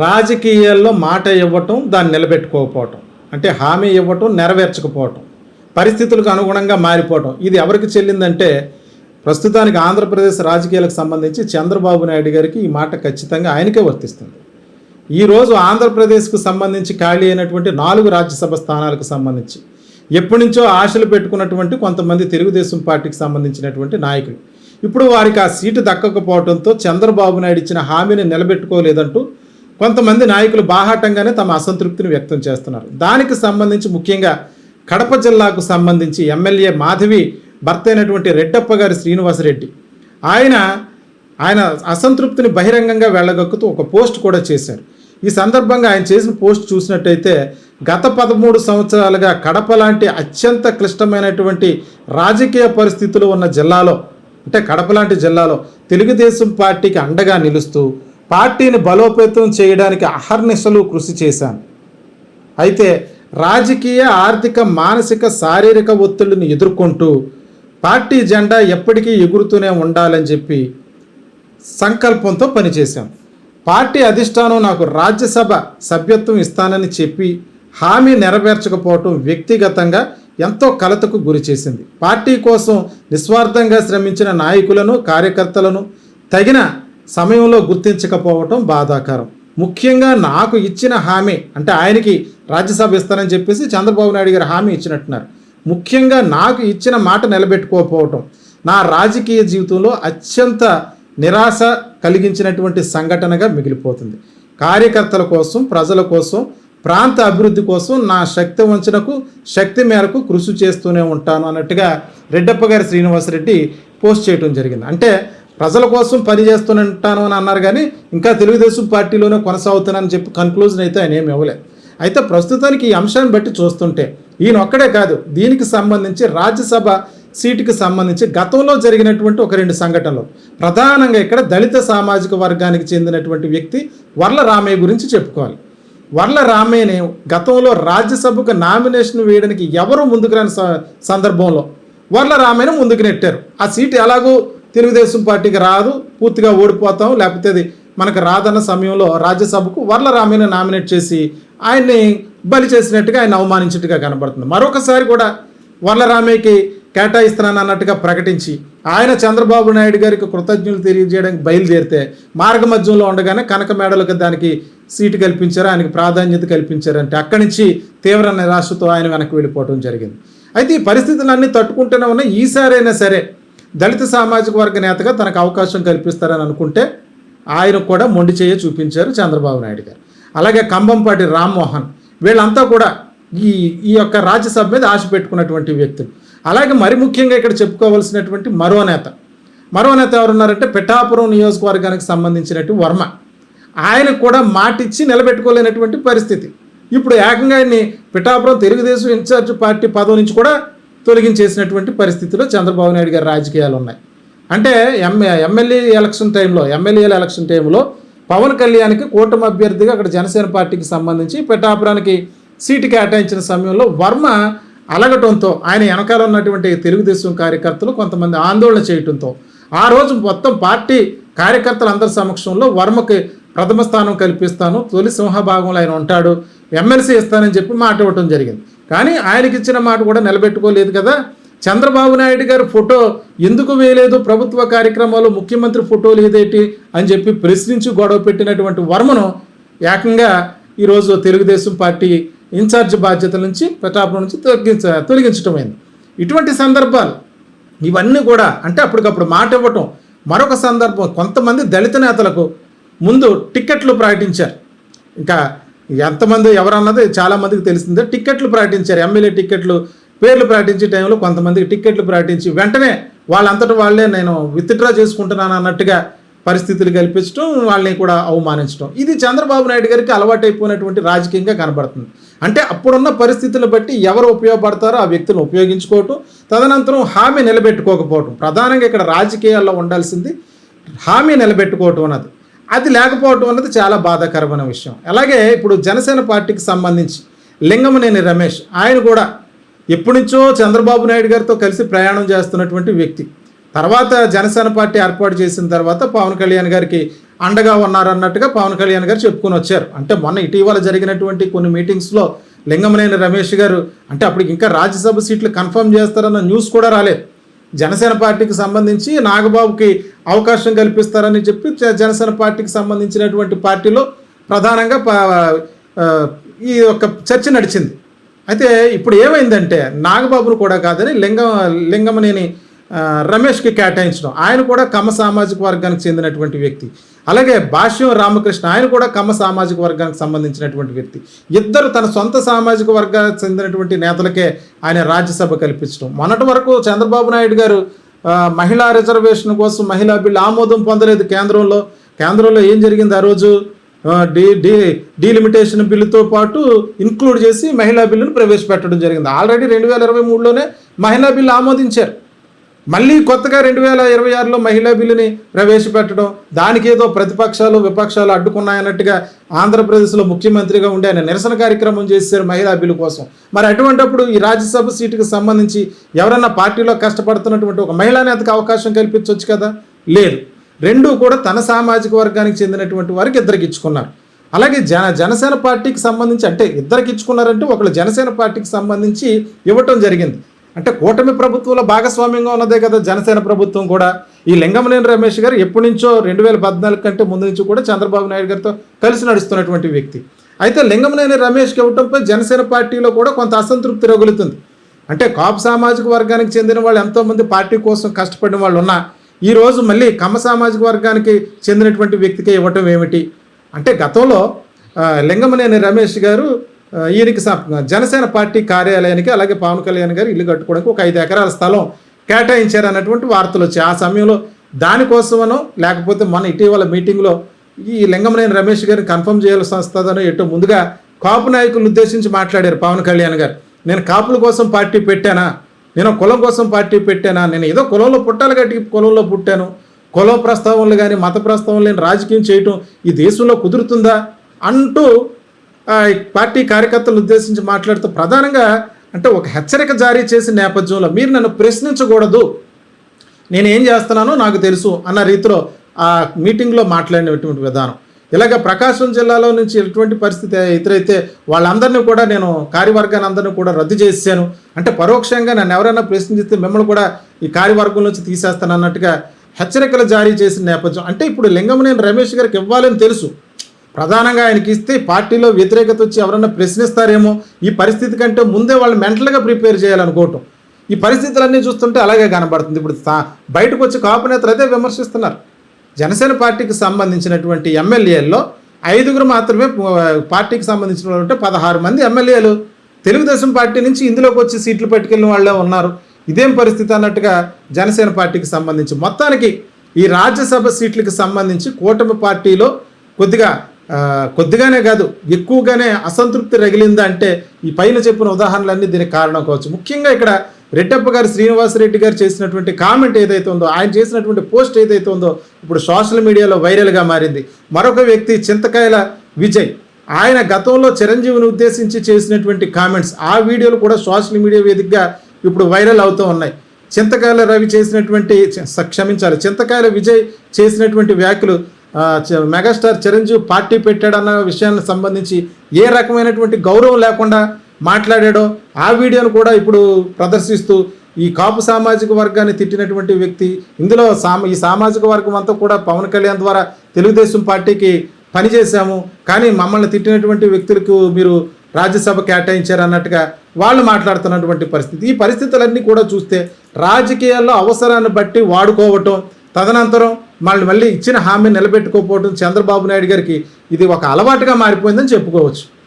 రాజకీయాల్లో మాట ఇవ్వటం, దాన్ని నిలబెట్టుకోకపోవటం, అంటే హామీ ఇవ్వటం, నెరవేర్చకపోవటం, పరిస్థితులకు అనుగుణంగా మారిపోవటం, ఇది ఎవరికి చెల్లిందంటే ప్రస్తుతానికి ఆంధ్రప్రదేశ్ రాజకీయాలకు సంబంధించి చంద్రబాబు నాయుడు గారికి ఈ మాట ఖచ్చితంగా ఆయనకే వర్తిస్తుంది. ఈరోజు ఆంధ్రప్రదేశ్కు సంబంధించి ఖాళీ అయినటువంటి 4 రాజ్యసభ స్థానాలకు సంబంధించి ఎప్పటి నుంచో ఆశలు పెట్టుకున్నటువంటి కొంతమంది తెలుగుదేశం పార్టీకి సంబంధించినటువంటి నాయకులు ఇప్పుడు వారికి ఆ సీటు దక్కకపోవడంతో చంద్రబాబు నాయుడు ఇచ్చిన హామీని నిలబెట్టుకోలేదంటూ కొంతమంది నాయకులు బాహాటంగానే తమ అసంతృప్తిని వ్యక్తం చేస్తున్నారు. దానికి సంబంధించి ముఖ్యంగా కడప జిల్లాకు సంబంధించి ఎమ్మెల్యే మాధవి భర్త అయినటువంటి రెడ్డప్ప గారి శ్రీనివాసరెడ్డి ఆయన అసంతృప్తిని బహిరంగంగా వెళ్ళగక్కుతూ ఒక పోస్ట్ కూడా చేశారు. ఈ సందర్భంగా ఆయన చేసిన పోస్ట్ చూసినట్టయితే గత 13 సంవత్సరాలుగా కడప లాంటి అత్యంత క్లిష్టమైనటువంటి రాజకీయ పరిస్థితులు ఉన్న జిల్లాలో, అంటే కడప లాంటి జిల్లాలో తెలుగుదేశం పార్టీకి అండగా నిలుస్తూ పార్టీని బలోపేతం చేయడానికి అహర్నిశలు కృషి చేశాను. అయితే రాజకీయ, ఆర్థిక, మానసిక, శారీరక ఒత్తిడిని ఎదుర్కొంటూ పార్టీ జెండా ఎప్పటికీ ఎగురుతూనే ఉండాలని చెప్పి సంకల్పంతో పనిచేశాం. పార్టీ అధిష్టానం నాకు రాజ్యసభ సభ్యత్వం ఇస్తానని చెప్పి హామీ నెరవేర్చకపోవటం వ్యక్తిగతంగా ఎంతో కలతకు గురి చేసింది. పార్టీ కోసం నిస్వార్థంగా శ్రమించిన నాయకులను, కార్యకర్తలను తగిన సమయంలో గుర్తించకపోవటం బాధాకరం. ముఖ్యంగా నాకు ఇచ్చిన హామీ, అంటే ఆయనకి రాజ్యసభ ఇస్తానని చెప్పేసి చంద్రబాబు నాయుడు గారు హామీ ఇచ్చినట్టున్నారు. ముఖ్యంగా నాకు ఇచ్చిన మాట నిలబెట్టుకోకపోవటం నా రాజకీయ జీవితంలో అత్యంత నిరాశ కలిగించినటువంటి సంఘటనగా మిగిలిపోతుంది. కార్యకర్తల కోసం, ప్రజల కోసం, ప్రాంత అభివృద్ధి కోసం నా శక్తి వంచనకు శక్తి మేరకు కృషి చేస్తూనే ఉంటాను అన్నట్టుగా రెడ్డప్ప గారి శ్రీనివాసరెడ్డి పోస్ట్ చేయడం జరిగింది. అంటే ప్రజల కోసం పనిచేస్తూనే ఉంటాను అని అన్నారు, కానీ ఇంకా తెలుగుదేశం పార్టీలోనే కొనసాగుతానని చెప్పి కన్క్లూజన్ అయితే ఆయన ఏమి ఇవ్వలేదు. అయితే ప్రస్తుతానికి ఈ అంశాన్ని బట్టి చూస్తుంటే ఈయన ఒక్కడే కాదు, దీనికి సంబంధించి రాజ్యసభ సీటుకి సంబంధించి గతంలో జరిగినటువంటి ఒక 2 సంఘటనలు, ప్రధానంగా ఇక్కడ దళిత సామాజిక వర్గానికి చెందినటువంటి వ్యక్తి వర్ల రామయ్య గురించి చెప్పుకోవాలి. వర్ల రామయ్యని గతంలో రాజ్యసభకు నామినేషన్ వేయడానికి ఎవరు ముందుకు రాని సందర్భంలో వర్ల రామయ్యను ముందుకు నెట్టారు. ఆ సీటు ఎలాగో తెలుగుదేశం పార్టీకి రాదు, పూర్తిగా ఓడిపోతాం, లేకపోతే అది మనకు రాదన్న సమయంలో రాజ్యసభకు వర్ల రామయ్యను నామినేట్ చేసి ఆయన్ని బలి చేసినట్టుగా, ఆయన అవమానించినట్టుగా కనబడుతుంది. మరొకసారి కూడా వర్ల రామయ్యకి కేటాయిస్తున్నాను అన్నట్టుగా ప్రకటించి ఆయన చంద్రబాబు నాయుడు గారికి కృతజ్ఞతలు తెలియజేయడానికి బయలుదేరితే మార్గమధ్యంలో ఉండగానే కనక మేడలకు దానికి సీటు కల్పించారు, ఆయనకి ప్రాధాన్యత కల్పించారంటే అక్కడి నుంచి తీవ్ర నిరాశతో ఆయన వెనక్కి వెళ్ళిపోవడం జరిగింది. అయితే ఈ పరిస్థితులన్నీ తట్టుకుంటూనే ఉన్నాయి. ఈసారైనా సరే దళిత సామాజిక వర్గ నేతగా తనకు అవకాశం కల్పిస్తారని అనుకుంటే ఆయన కూడా మొండి చేయ చూపించారు చంద్రబాబు నాయుడు గారు. అలాగే కంభంపాటి రామ్మోహన్, వీళ్ళంతా కూడా ఈ యొక్క రాజ్యసభ మీద ఆశ పెట్టుకున్నటువంటి వ్యక్తులు. అలాగే మరి ముఖ్యంగా ఇక్కడ చెప్పుకోవాల్సినటువంటి మరో నేత ఎవరున్నారంటే పిఠాపురం నియోజకవర్గానికి సంబంధించినటువంటి వర్మ. ఆయనకు కూడా మాటిచ్చి నిలబెట్టుకోలేనటువంటి పరిస్థితి. ఇప్పుడు ఏకంగా ఆయన్ని పిఠాపురం తెలుగుదేశం ఇన్ఛార్జ్ పార్టీ పదవి నుంచి కూడా తొలగించేసినటువంటి పరిస్థితిలో చంద్రబాబు నాయుడు గారి రాజకీయాలు ఉన్నాయి. అంటే ఎమ్మెల్యేల ఎలక్షన్ టైంలో పవన్ కళ్యాణ్కి కూటమి అభ్యర్థిగా అక్కడ జనసేన పార్టీకి సంబంధించి పిఠాపురానికి సీటు కేటాయించిన సమయంలో వర్మ అలగటంతో ఆయన వెనకాల ఉన్నటువంటి తెలుగుదేశం కార్యకర్తలు కొంతమంది ఆందోళన చేయడంతో ఆ రోజు మొత్తం పార్టీ కార్యకర్తలందరి సమక్షంలో వర్మకి ప్రథమ స్థానం కల్పిస్తాను, తొలి సింహభాగంలో ఆయన ఉంటాడు, ఎమ్మెల్సీ ఇస్తానని చెప్పి మాట ఇవ్వటం జరిగింది. కానీ ఆయనకి ఇచ్చిన మాట కూడా నిలబెట్టుకోలేదు కదా. చంద్రబాబు నాయుడు గారి ఫోటో ఎందుకు వేయలేదు ప్రభుత్వ కార్యక్రమాలు, ముఖ్యమంత్రి ఫోటో లేదేటి అని చెప్పి ప్రశ్నించి గొడవ పెట్టినటువంటి వర్మను ఏకంగా ఈరోజు తెలుగుదేశం పార్టీ ఇన్ఛార్జ్ బాధ్యతల నుంచి పిఠాపురం నుంచి తొలగించటమైంది. ఇటువంటి సందర్భాలు ఇవన్నీ కూడా అంటే అప్పటికప్పుడు మాట ఇవ్వటం. మరొక సందర్భం, కొంతమంది దళిత నేతలకు ముందు టిక్కెట్లు ప్రకటించారు. ఇంకా ఎంతమంది ఎవరన్నది చాలామందికి తెలిసిందే. టిక్కెట్లు ప్రకటించారు, ఎమ్మెల్యే టిక్కెట్లు పేర్లు ప్రకటించే టైంలో కొంతమందికి టిక్కెట్లు ప్రకటించి వెంటనే వాళ్ళంతటా వాళ్ళే నేను విత్డ్రా చేసుకుంటున్నాను అన్నట్టుగా పరిస్థితులు కల్పించడం, వాళ్ళని కూడా అవమానించడం. ఇది చంద్రబాబు నాయుడు గారికి అలవాటైపోయినటువంటి రాజకీయంగా కనబడుతుంది. అంటే అప్పుడున్న పరిస్థితులను బట్టి ఎవరు ఉపయోగపడతారో ఆ వ్యక్తులను ఉపయోగించుకోవటం, తదనంతరం హామీ నిలబెట్టుకోకపోవటం. ప్రధానంగా ఇక్కడ రాజకీయాల్లో ఉండాల్సింది హామీ నిలబెట్టుకోవటం అన్నది. అది లేకపోవటం అన్నది చాలా బాధాకరమైన విషయం. అలాగే ఇప్పుడు జనసేన పార్టీకి సంబంధించి లింగమనేని రమేష్, ఆయన కూడా ఎప్పటి నుంచో చంద్రబాబు నాయుడు గారితో కలిసి ప్రయాణం చేస్తున్నటువంటి వ్యక్తి. తర్వాత జనసేన పార్టీ ఏర్పాటు చేసిన తర్వాత పవన్ కళ్యాణ్ గారికి అండగా ఉన్నారన్నట్టుగా పవన్ కళ్యాణ్ గారు చెప్పుకొని వచ్చారు. అంటే మొన్న ఇటీవల జరిగినటువంటి కొన్ని మీటింగ్స్లో లింగమనేని రమేష్ గారు అంటే అప్పటికి ఇంకా రాజ్యసభ సీట్లు కన్ఫర్మ్ చేస్తారన్న న్యూస్ కూడా రాలేదు. జనసేన పార్టీకి సంబంధించి నాగబాబుకి అవకాశం కల్పిస్తారని చెప్పి జనసేన పార్టీకి సంబంధించినటువంటి పార్టీలో ప్రధానంగా ఈ యొక్క చర్చ నడిచింది. అయితే ఇప్పుడు ఏమైందంటే నాగబాబును కూడా కాదని లింగమనేని రమేష్కి కేటాయించడం. ఆయన కూడా కమ్మ సామాజిక వర్గానికి చెందినటువంటి వ్యక్తి. అలాగే భాష్యం రామకృష్ణ ఆయన కూడా కమ్మ సామాజిక వర్గానికి సంబంధించినటువంటి వ్యక్తి. ఇద్దరు తన సొంత సామాజిక వర్గానికి చెందినటువంటి నేతలకే ఆయన రాజ్యసభ కల్పించడం. మొన్నటి వరకు చంద్రబాబు నాయుడు గారు మహిళా రిజర్వేషన్ కోసం మహిళా బిల్లు ఆమోదం పొందలేదు కేంద్రంలో ఏం జరిగింది ఆ రోజు డీలిమిటేషన్ బిల్లుతో పాటు ఇన్క్లూడ్ చేసి మహిళా బిల్లును ప్రవేశపెట్టడం జరిగింది. ఆల్రెడీ 2023లోనే మహిళా బిల్లు ఆమోదించారు. మళ్ళీ కొత్తగా 2026లో మహిళా బిల్లుని ప్రవేశపెట్టడం, దానికి ఏదో ప్రతిపక్షాలు విపక్షాలు అడ్డుకున్నాయన్నట్టుగా ఆంధ్రప్రదేశ్లో ముఖ్యమంత్రిగా ఉండి ఆయన నిరసన కార్యక్రమం చేశారు మహిళా బిల్లు కోసం. మరి అటువంటిప్పుడు ఈ రాజ్యసభ సీటుకి సంబంధించి ఎవరన్నా పార్టీలో కష్టపడుతున్నటువంటి ఒక మహిళా నేతకు అవకాశం కల్పించవచ్చు కదా? లేదు. రెండూ కూడా తన సామాజిక వర్గానికి చెందినటువంటి వారికి ఇద్దరికి ఇచ్చుకున్నారు. అలాగే జనసేన పార్టీకి సంబంధించి అంటే ఇద్దరికి ఇచ్చుకున్నారంటే ఒకళ్ళు జనసేన పార్టీకి సంబంధించి ఇవ్వటం జరిగింది. అంటే కూటమి ప్రభుత్వంలో భాగస్వామ్యంగా ఉన్నదే కదా జనసేన ప్రభుత్వం కూడా. ఈ లింగమనేని రమేష్ గారు ఎప్పటి నుంచో 2014 కంటే ముందు నుంచి కూడా చంద్రబాబు నాయుడు గారితో కలిసి నడుస్తున్నటువంటి వ్యక్తి. అయితే లింగమనేని రమేష్కి ఇవ్వటంపై జనసేన పార్టీలో కూడా కొంత అసంతృప్తి రగులుతుంది. అంటే కాపు సామాజిక వర్గానికి చెందిన వాళ్ళు ఎంతోమంది పార్టీ కోసం కష్టపడిన వాళ్ళు ఉన్నా ఈరోజు మళ్ళీ కమ్మ సామాజిక వర్గానికి చెందినటువంటి వ్యక్తికి ఇవ్వటం ఏమిటి అంటే గతంలో లింగమనేని రమేష్ గారు ఈయనకి జనసేన పార్టీ కార్యాలయానికి అలాగే పవన్ కళ్యాణ్ గారు ఇల్లు కట్టుకోవడానికి ఒక 5 ఎకరాల స్థలం కేటాయించారు అన్నటువంటి వార్తలు వచ్చాయి. ఆ సమయంలో దానికోసమనో లేకపోతే మన ఇటీవల మీటింగ్లో ఈ లింగమనేని రమేష్ గారిని కన్ఫర్మ్ చేయాల్సి వస్తుందనో ఎటో ముందుగా కాపు నాయకులను ఉద్దేశించి మాట్లాడారు పవన్ కళ్యాణ్ గారు. నేను కాపుల కోసం పార్టీ పెట్టానా, నేను కులం కోసం పార్టీ పెట్టానా, నేను ఏదో కులంలో పుట్టాలి గట్టి కులంలో పుట్టాను, కుల ప్రస్తావనలు కానీ మత ప్రస్తావనలు లేని రాజకీయం చేయటం ఈ దేశంలో కుదురుతుందా అంటూ పార్టీ కార్యకర్తలను ఉద్దేశించి మాట్లాడుతూ ప్రధానంగా అంటే ఒక హెచ్చరిక జారీ చేసిన నేపథ్యంలో మీరు నన్ను ప్రశ్నించకూడదు, నేనేం చేస్తున్నానో నాకు తెలుసు అన్న రీతిలో ఆ మీటింగ్లో మాట్లాడినటువంటి విధానం. ఇలాగ ప్రకాశం జిల్లాలో నుంచి ఎటువంటి పరిస్థితి ఎదురైతే వాళ్ళందరినీ కూడా నేను కార్యవర్గాన్ని అందరినీ కూడా రద్దు చేశాను అంటే పరోక్షంగా నన్ను ఎవరైనా ప్రశ్నిస్తే మిమ్మల్ని కూడా ఈ కార్యవర్గం నుంచి తీసేస్తాను అన్నట్టుగా హెచ్చరికలు జారీ చేసిన నేపథ్యం. అంటే ఇప్పుడు లింగమనేని రమేష్ గారికి ఇవ్వాలని తెలుసు, ప్రధానంగా ఆయనకి ఇస్తే పార్టీలో వ్యతిరేకత వచ్చి ఎవరన్నా ప్రశ్నిస్తారేమో, ఈ పరిస్థితి కంటే ముందే వాళ్ళు మెంటల్గా ప్రిపేర్ చేయాలనుకోవటం. ఈ పరిస్థితులన్నీ చూస్తుంటే అలాగే కనబడుతుంది. ఇప్పుడు బయటకు వచ్చి కాపు నేతలు అదే విమర్శిస్తున్నారు. జనసేన పార్టీకి సంబంధించినటువంటి ఎమ్మెల్యేల్లో 5 మాత్రమే పార్టీకి సంబంధించిన వాళ్ళు ఉంటే 16 మంది ఎమ్మెల్యేలు తెలుగుదేశం పార్టీ నుంచి ఇందులోకి వచ్చి సీట్లు పట్టుకెళ్ళిన వాళ్ళే ఉన్నారు. ఇదేం పరిస్థితి అన్నట్టుగా జనసేన పార్టీకి సంబంధించి మొత్తానికి ఈ రాజ్యసభ సీట్లకు సంబంధించి కూటమి పార్టీలో కొద్దిగానే కాదు ఎక్కువగానే అసంతృప్తి రగిలిందా అంటే ఈ పైన చెప్పిన ఉదాహరణలన్నీ దీనికి కారణం కావచ్చు. ముఖ్యంగా ఇక్కడ రెడ్డప్ప గారు శ్రీనివాసరెడ్డి గారు చేసినటువంటి కామెంట్ ఏదైతే ఉందో, ఆయన చేసినటువంటి పోస్ట్ ఏదైతే ఉందో ఇప్పుడు సోషల్ మీడియాలో వైరల్గా మారింది. మరొక వ్యక్తి చింతకాయల విజయ్, ఆయన గతంలో చిరంజీవిని ఉద్దేశించి చేసినటువంటి కామెంట్స్ ఆ వీడియోలు కూడా సోషల్ మీడియా వేదికగా ఇప్పుడు వైరల్ అవుతూ ఉన్నాయి. చింతకాయల రవి చేసినటువంటి చింతకాయల విజయ్ చేసినటువంటి వ్యాఖ్యలు మెగాస్టార్ చిరంజీవి పార్టీ పెట్టాడన్న విషయానికి సంబంధించి ఏ రకమైనటువంటి గౌరవం లేకుండా మాట్లాడాడో ఆ వీడియోను కూడా ఇప్పుడు ప్రదర్శిస్తూ ఈ కాపు సామాజిక వర్గాన్ని తిట్టినటువంటి వ్యక్తి, ఇందులో ఈ సామాజిక వర్గం అంతా కూడా పవన్ కళ్యాణ్ ద్వారా తెలుగుదేశం పార్టీకి పనిచేశాము, కానీ మమ్మల్ని తిట్టినటువంటి వ్యక్తులకు మీరు రాజ్యసభ కేటాయించారు అన్నట్టుగా వాళ్ళు మాట్లాడుతున్నటువంటి పరిస్థితి. ఈ పరిస్థితులన్నీ కూడా చూస్తే రాజకీయాల్లో అవసరాన్ని బట్టి వాడుకోవటం, తదనంతరం మళ్ళీ ఇచ్చిన హామీ నిలబెట్టుకోకపోవడం చంద్రబాబు నాయుడు గారికి ఇది ఒక అలవాటుగా మారిపోయిందని చెప్పుకోవచ్చు.